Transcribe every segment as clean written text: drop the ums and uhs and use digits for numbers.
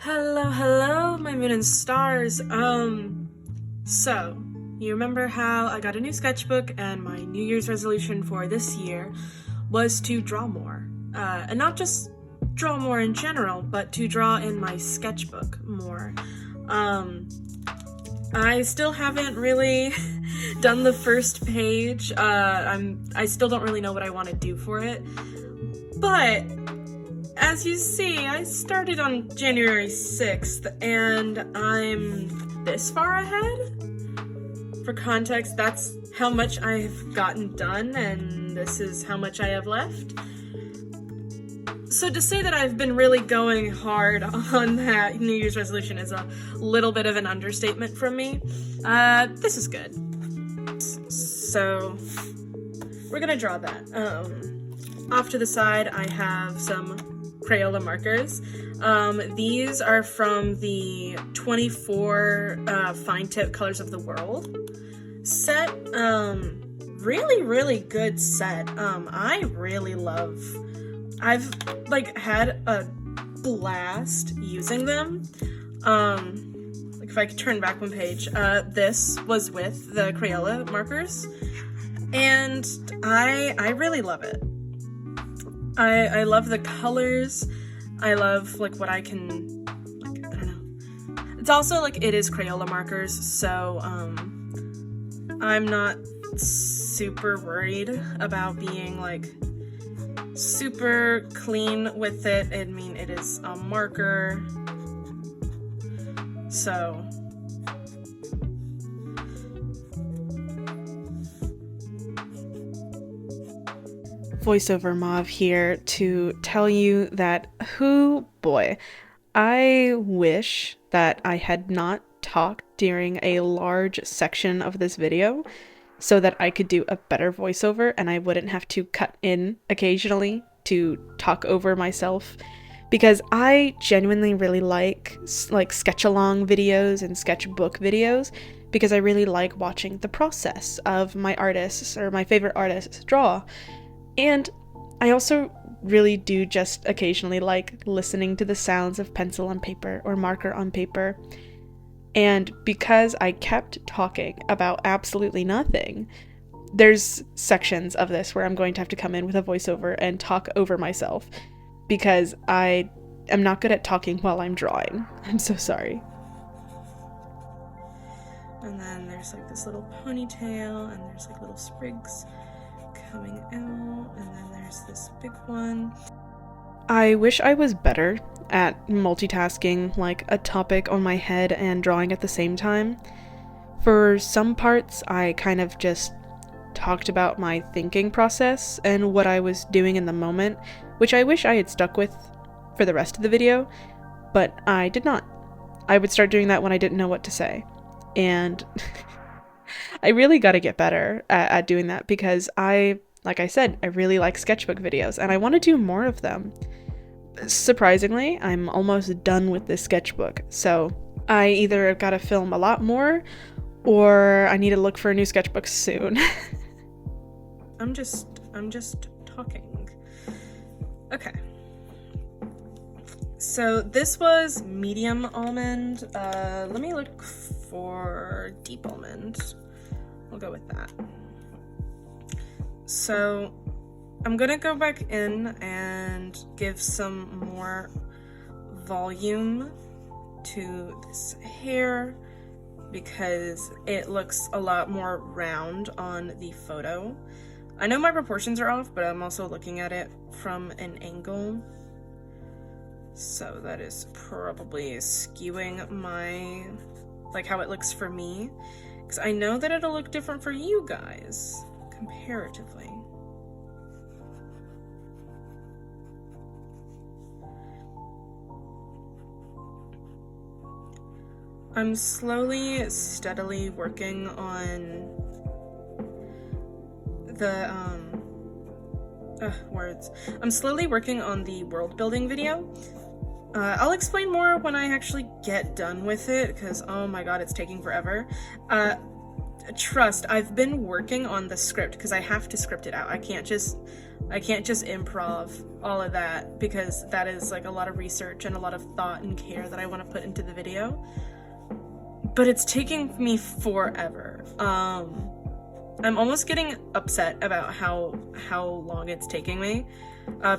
Hello, my moon and stars. So, you remember how I got a new sketchbook and my New Year's resolution for this year was to draw more. And not just draw more in general, but to draw in my sketchbook more. I still haven't really done the first page. I still don't really know what I want to do for it. But as you see, I started on January 6th, and I'm this far ahead. For context, that's how much I've gotten done, and this is how much I have left. So to say that I've been really going hard on that New Year's resolution is a little bit of an understatement from me. This is good. So we're gonna draw that. Off to the side, I have some CRAYOLA markers. These are from the 24 Fine Tip Colors of the World set. Really good set. I really love. I've had a blast using them. If I could turn back one page, this was with the CRAYOLA markers, and I really love it. I love the colors. I love what I can, I don't know. It's also it is CRAYOLA markers, so I'm not super worried about being super clean with it. I mean, it is a marker, so Voiceover Mauve here to tell you that, boy, I wish that I had not talked during a large section of this video so that I could do a better voiceover and I wouldn't have to cut in occasionally to talk over myself, because I genuinely really like sketch-along videos and sketchbook videos, because I really like watching the process of my artists or my favorite artists draw. And I also really do just occasionally like listening to the sounds of pencil on paper or marker on paper. And because I kept talking about absolutely nothing, there's sections of this where I'm going to have to come in with a voiceover and talk over myself, because I am not good at talking while I'm drawing. I'm so sorry. And then there's this little ponytail, and there's little sprigs coming out, and then there's this big one. I wish I was better at multitasking a topic on my head and drawing at the same time. For some parts, I kind of just talked about my thinking process and what I was doing in the moment, which I wish I had stuck with for the rest of the video, but I did not. I would start doing that when I didn't know what to say, and I really got to get better at doing that, because like I said, I really like sketchbook videos and I want to do more of them. Surprisingly, I'm almost done with this sketchbook, so I either got to film a lot more or I need to look for a new sketchbook soon. I'm just talking. Okay. So this was medium almond. Let me look for deep almond. We'll go with that. So I'm gonna go back in and give some more volume to this hair, because it looks a lot more round on the photo. I know my proportions are off, but I'm also looking at it from an angle, so that is probably skewing my how it looks for me, because I know that it'll look different for you guys comparatively. I'm steadily working on the I'm slowly working on the world building video. I'll explain more when I actually get done with it, because oh my god, it's taking forever. Trust, I've been working on the script, because I have to script it out. I can't just I can't just improv all of that, because that is like a lot of research and a lot of thought and care that I want to put into the video. But it's taking me forever. I'm almost getting upset about how long it's taking me,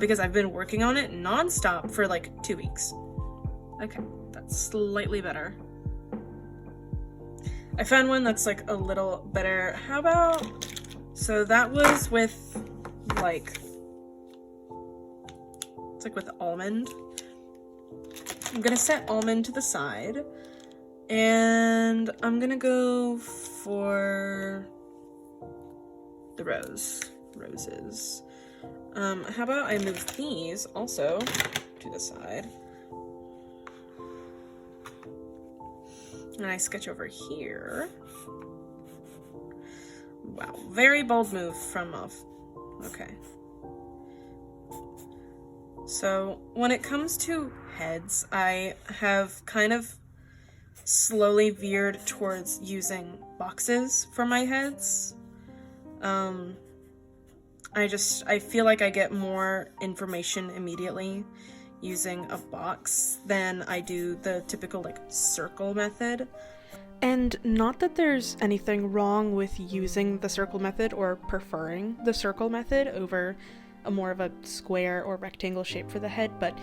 because I've been working on it nonstop for like 2 weeks. Okay, that's slightly better. I found one that's like a little better. How about, so that was with like, it's like with almond. I'm gonna set almond to the side, and I'm gonna go for the roses. How about I move these also to the side, and I sketch over here. Wow, very bold move from off. Okay. So when it comes to heads, I have kind of slowly veered towards using boxes for my heads. I feel like I get more information immediately using a box than I do the typical like circle method. And not that there's anything wrong with using the circle method or preferring the circle method over a more of a square or rectangle shape for the head, but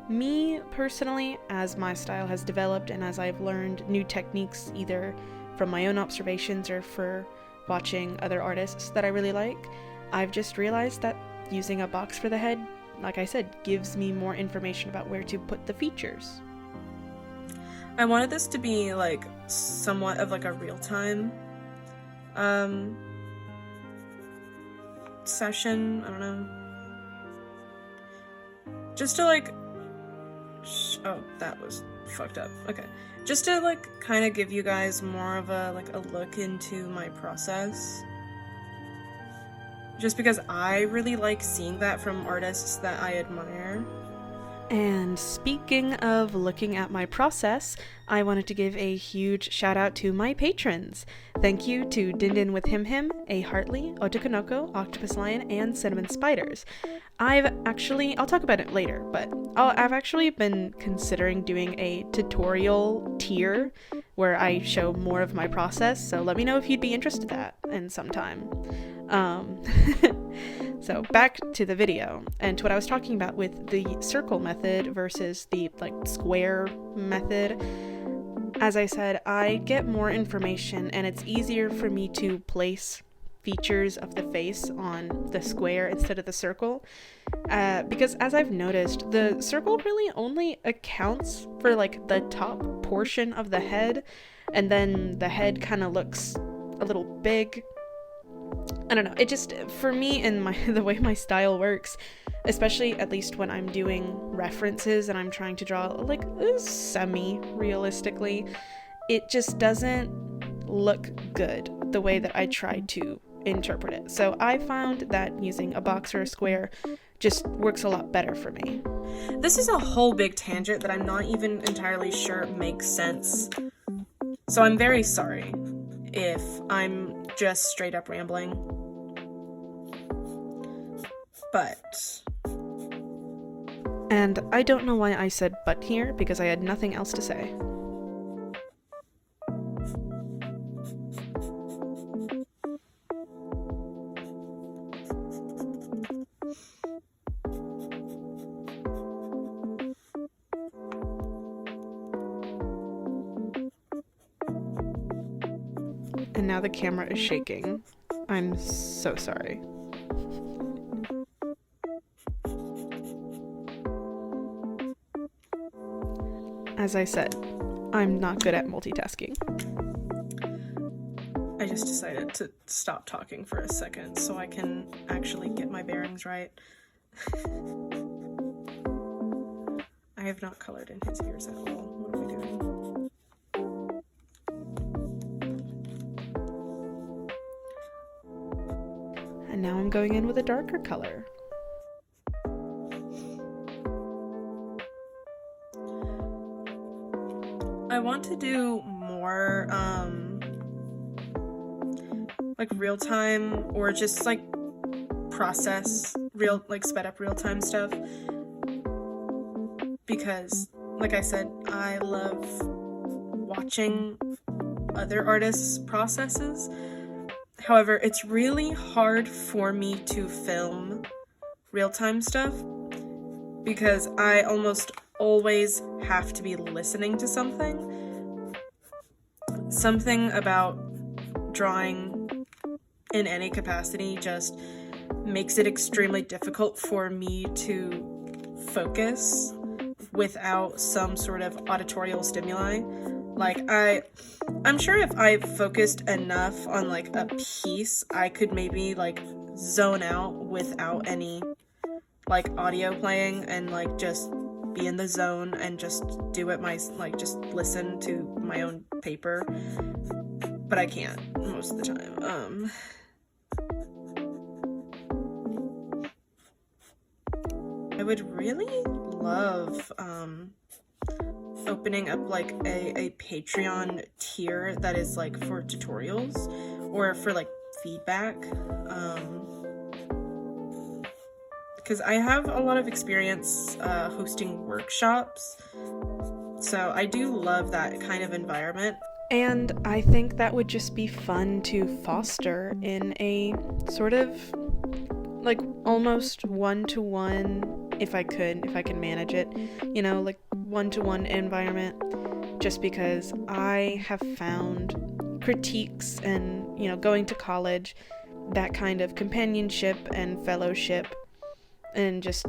me personally, as my style has developed and as I've learned new techniques either from my own observations or for watching other artists that I really like, I've just realized that using a box for the head, like I said, gives me more information about where to put the features. I wanted this to be like somewhat of like a real-time session, I don't know. Just to like, oh, that was fucked up. Okay. Just to like kind of give you guys more of a like a look into my process. Just because I really like seeing that from artists that I admire. And speaking of looking at my process, I wanted to give a huge shout out to my patrons. Thank you to Dindin with Him, A Hartley, Otokonoko, Octopus Lion, and Cinnamon Spiders. I'll talk about it later, but I've actually been considering doing a tutorial tier where I show more of my process, so let me know if you'd be interested in that in some time. So back to the video and to what I was talking about with the circle method versus the like square method. As I said, I get more information and it's easier for me to place features of the face on the square instead of the circle, because as I've noticed, the circle really only accounts for like the top portion of the head, and then the head kind of looks a little big. I don't know, it just, for me and the way my style works, especially at least when I'm doing references and I'm trying to draw like semi-realistically, it just doesn't look good the way that I try to interpret it. So I found that using a box or a square just works a lot better for me. This is a whole big tangent that I'm not even entirely sure makes sense. So I'm very sorry if I'm just straight up rambling. But. And I don't know why I said but here, because I had nothing else to say. And now the camera is shaking. I'm so sorry. As I said, I'm not good at multitasking. I just decided to stop talking for a second so I can actually get my bearings right. I have not colored in his ears at all. What are we doing? And now I'm going in with a darker color. I want to do more, like real-time or just like process sped up real-time stuff, because, like I said, I love watching other artists' processes. However, it's really hard for me to film real-time stuff because I almost always have to be listening to something. Something about drawing in any capacity just makes it extremely difficult for me to focus without some sort of auditorial stimuli. Like, I'm sure if I focused enough on, like, a piece, I could maybe, like, zone out without any, like, audio playing and, like, just be in the zone and just do it just listen to my own paper. But I can't most of the time. I would really love, opening up, like, a Patreon tier that is, like, for tutorials or for, like, feedback, because I have a lot of experience hosting workshops, so I do love that kind of environment. And I think that would just be fun to foster in a sort of, like, almost one-to-one, if I can manage it, like, one-to-one environment, just because I have found critiques and, going to college, that kind of companionship and fellowship and just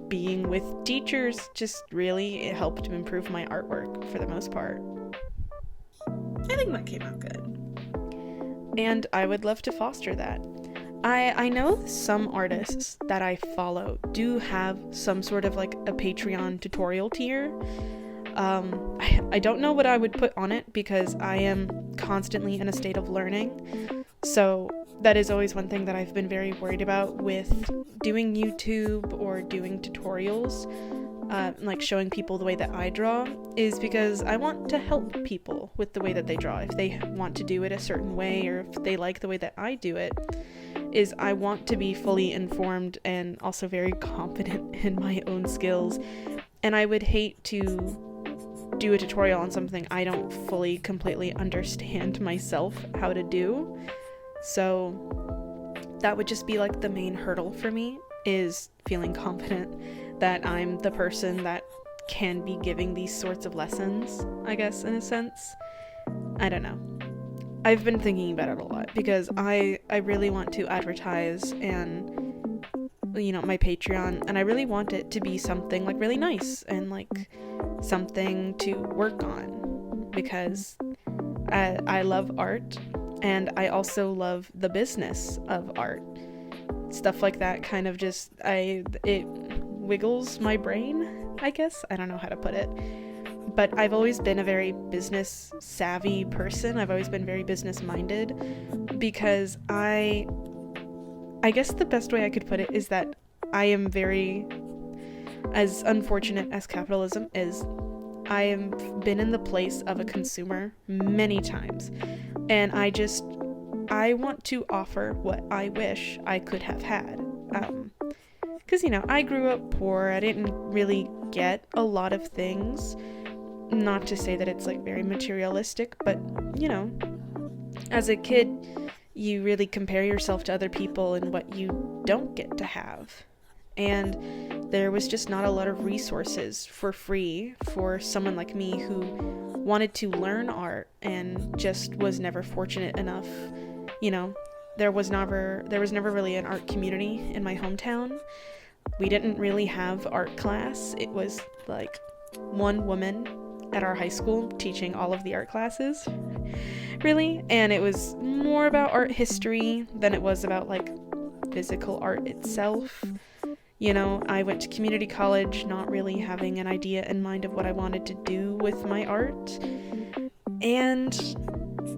being with teachers just really helped to improve my artwork for the most part. I think that came out good. And I would love to foster that. I know some artists that I follow do have some sort of, like, a Patreon tutorial tier. I don't know what I would put on it because I am constantly in a state of learning. So that is always one thing that I've been very worried about with doing YouTube or doing tutorials, like showing people the way that I draw, is because I want to help people with the way that they draw. If they want to do it a certain way, or if they like the way that I do it, is I want to be fully informed and also very confident in my own skills. And I would hate to do a tutorial on something I don't fully, completely understand myself how to do. So that would just be, like, the main hurdle for me, is feeling confident that I'm the person that can be giving these sorts of lessons, I guess, in a sense. I don't know. I've been thinking about it a lot because I really want to advertise and, my Patreon, and I really want it to be something, like, really nice and, like, something to work on, because I love art, and I also love the business of art. Stuff like that kind of just, it wiggles my brain, I guess. I don't know how to put it. But I've always been a very business savvy person. I've always been very business minded, because I guess the best way I could put it is that I am very, as unfortunate as capitalism is, I have been in the place of a consumer many times, and I want to offer what I wish I could have had. Because, I grew up poor. I didn't really get a lot of things. Not to say that it's, like, very materialistic, but, as a kid, you really compare yourself to other people and what you don't get to have. And there was just not a lot of resources for free for someone like me who wanted to learn art and just was never fortunate enough. There was never really an art community in my hometown. We didn't really have art class. It was, like, one woman at our high school teaching all of the art classes, really, and it was more about art history than it was about, like, physical art itself. I went to community college not really having an idea in mind of what I wanted to do with my art, and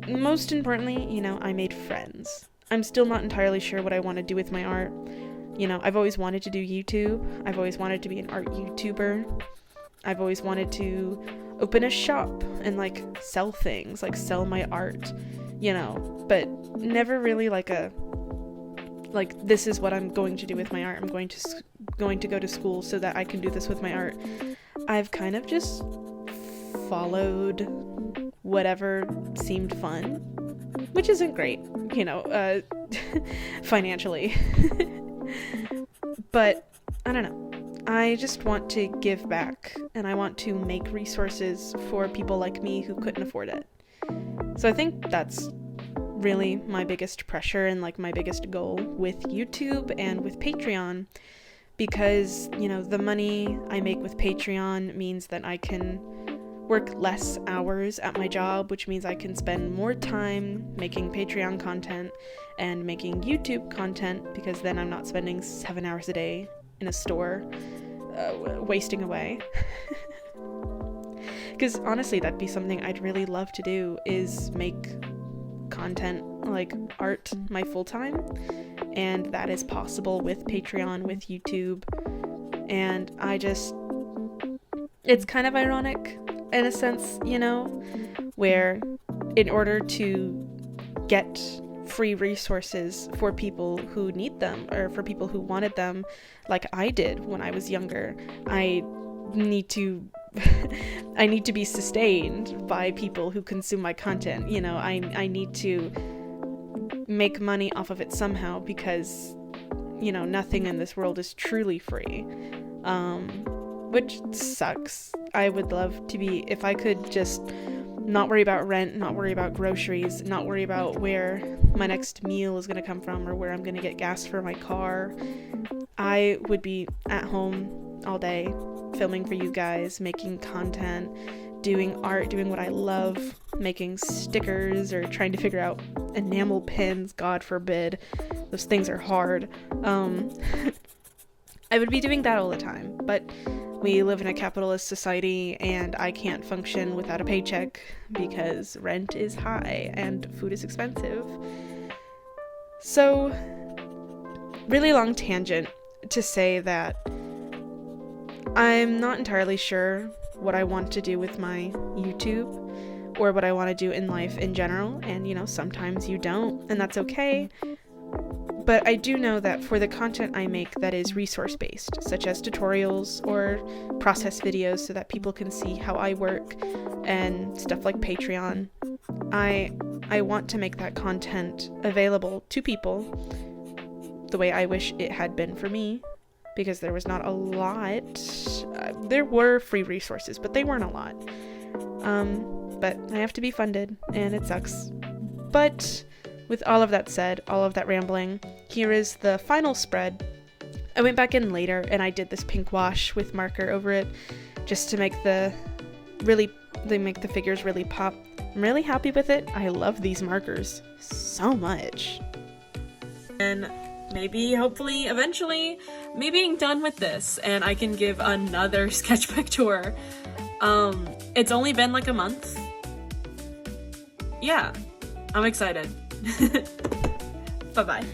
most importantly, I made friends. I'm still not entirely sure what I want to do with my art. I've always wanted to do YouTube. I've always wanted to be an art YouTuber. I've always wanted to open a shop and, like, sell things, like, sell my art, but never really, like, a like, this is what I'm going to do with my art. I'm going to go to school so that I can do this with my art. I've kind of just followed whatever seemed fun, which isn't great, financially. But I don't know. I just want to give back, and I want to make resources for people like me who couldn't afford it. So I think that's really my biggest pressure and like my biggest goal with YouTube and with Patreon, because the money I make with Patreon means that I can work less hours at my job, which means I can spend more time making Patreon content and making YouTube content, because then I'm not spending 7 hours a day in a store wasting away. Because honestly, that'd be something I'd really love to do, is make content, like art, my full-time, and that is possible with Patreon, with YouTube. And it's kind of ironic in a sense, where in order to get free resources for people who need them, or for people who wanted them, like I did when I was younger, I need to be sustained by people who consume my content. I need to make money off of it somehow, because nothing in this world is truly free, which sucks. I would love to be, if I could just not worry about rent, not worry about groceries, not worry about where my next meal is going to come from, or where I'm going to get gas for my car. I would be at home all day, filming for you guys, making content, doing art, doing what I love, making stickers, or trying to figure out enamel pins, God forbid. Those things are hard. I would be doing that all the time, but we live in a capitalist society, and I can't function without a paycheck because rent is high and food is expensive. So, really long tangent to say that I'm not entirely sure what I want to do with my YouTube, or what I want to do in life in general, and sometimes you don't, and that's okay. But I do know that for the content I make that is resource-based, such as tutorials or process videos so that people can see how I work, and stuff like Patreon, I want to make that content available to people the way I wish it had been for me, because there was not a lot. There were free resources, but they weren't a lot. But I have to be funded, and it sucks. But with all of that said, all of that rambling, here is the final spread. I went back in later and I did this pink wash with marker over it, just to make the figures really pop. I'm really happy with it. I love these markers so much. And maybe, hopefully, eventually, me being done with this and I can give another sketchbook tour. It's only been like a month. Yeah, I'm excited. Bye-bye.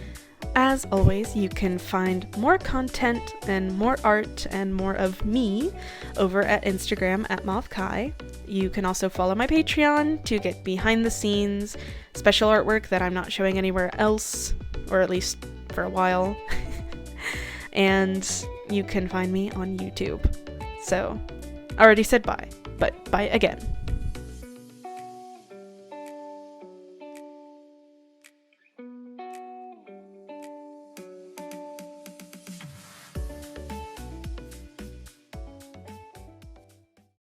As always, you can find more content and more art and more of me over at Instagram at MauveKai. You can also follow my Patreon to get behind the scenes, special artwork that I'm not showing anywhere else, or at least for a while. And you can find me on YouTube. So, I already said bye, but bye again.